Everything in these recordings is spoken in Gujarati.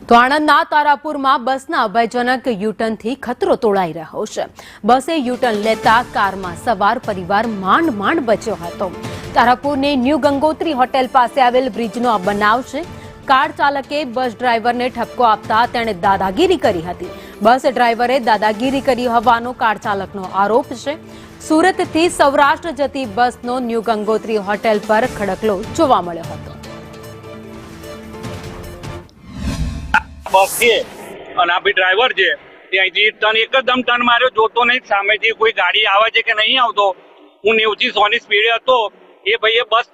તો આણંદના તારાપુરમાં બસના અભયજનક યુટર્નથી ખતરો તોળાઈ રહ્યો છે। બસે યુટર્ન લેતા કારમાં સવાર પરિવાર માંડ બચ્યો હતો। તારાપુરની ન્યૂ ગંગોત્રી હોટેલ પાસે આવેલ બ્રિજનો આ બનાવ છે। કાર ચાલકે બસ ડ્રાઈવરને ઠપકો આપતા તેણે દાદાગીરી કરી હતી। બસ ડ્રાઈવરે દાદાગીરી કરી હોવાનો કાર ચાલકનો આરોપ છે। સુરતથી સૌરાષ્ટ્ર જતી બસનો ન્યૂ ગંગોત્રી હોટેલ પર ખડકલો જોવા મળ્યો હતો। बस છે અને આ ભી ડ્રાઈવર છે તે અહીંથી ટર્ન એકદમ ટર્ન માર્યો, જોતો નહીં સામેથી કોઈ ગાડી આવે છે કે નહીં આવતો। હું 90 થી 100 ની સ્પીડે હતો। એ ભાઈએ બસ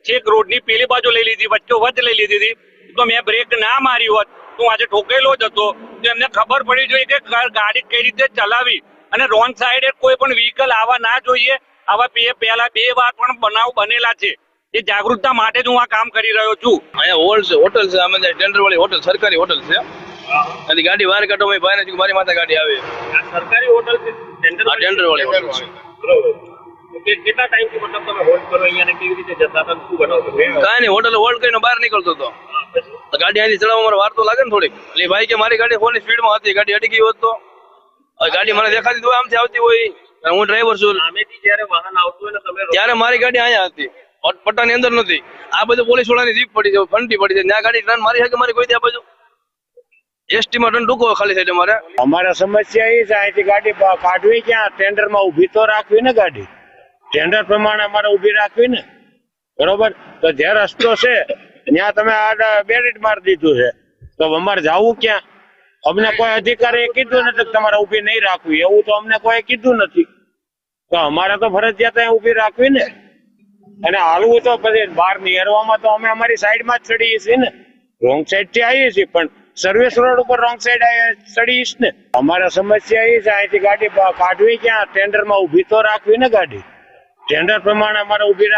છેક રોડની પેલી બાજુ લઈ લીધી, વચ્ચે લઈ લીધી હતી। તો મેં બ્રેક ના મારી હોત તો આજે ઠોકેલો જ હતો। તો એમને ખબર પડી જોઈએ કે ગાડી કઈ રીતે ચલાવી અને રોંગ સાઈડે કોઈ પણ વ્હીકલ આવવા ના જોઈએ। આવા પહેલા 2 વાર પણ બનાવ બનેલા છે। એ જાગૃતતા માટે જ હું આ કામ કરી રહ્યો છું। અહીંયા હોટલ છે, અમે ટેન્ડર વાળી હોટલ, સરકારી હોટલ છે। અને ગાડી બહાર કાઢો, ભાઈ ને મારી માથે ગાડી આવે। સરકારી હોટલ છે, ટેન્ડર વાળી હોટલ છે। કેટલા ટાઈમ થી મતલબ તમે હોલ્ડ કરો અહીંયા ને કેવી રીતે જતા હતા, શું બનાવતો? કાંઈ નહીં, હોટલ હોલ્ડ કરીને બહાર નીકળતો હતો। ગાડી અહીંથી ચડાવવા મારે વાર તો લાગે ને થોડીક। એટલે ભાઈ કે મારી ગાડી 100 ની સ્પીડમાં હતી, ગાડી અડી ગઈ હોત તો ગાડી મને દેખાતી હોય આમથી આવતી હોય, હું ડ્રાઈવર છું, સામેથી જ્યારે વાહન આવતું હોય ને તમે ત્યારે મારી ગાડી અહીંયા હતી, પટ્ટાની અંદર નથી। આ બધું પોલીસ વાળાની જીપ પડી છે, ફંટી પડી છે। ત્યાં ગાડી ટર્ન મારી શકે મારી કોઈ ત્યાં બાજુ એસટી માં ટર્ન ટૂંકો ખાલી સાઈડ મારે। અમારા સમસ્યા એ છે અહીંથી ગાડી કાઢવી ક્યાં, ટેન્ડર માં ઉભી તો રાખવી ને, ગાડી ટેન્ડર પ્રમાણે અમારે ઉભી રાખવી ને, બરોબર। તો જે રસ્તો છે ત્યાં તમે બેરીડ મારી દીધું છે, તો અમારે જવું ક્યાં? અમને કોઈ અધિકારીએ કીધું નથી કે તમારે ઉભી નહીં રાખવી, એવું તો અમને કોઈ કીધું નથી। તો અમારે તો ફરજિયાત અહીંયા ઉભી રાખવી ને, અને હાલવું તો પછી બહાર નીકળવામાં તો અમે અમારી સાઈડમાં જ ચડીએ છીએ ને, રોંગ સાઈડ થી આવીએ છીએ, પણ સર્વિસ રોડ ઉપર રોંગ સાઈડ ચડીશ ને। અમારા સમસ્યા એ છે અહીંથી ગાડી કાઢવી ક્યાં, ટેન્ડર માં ઉભી તો રાખવી ને, ગાડી ટેન્ડર પ્રમાણે અમારે ઉભી રાખવી।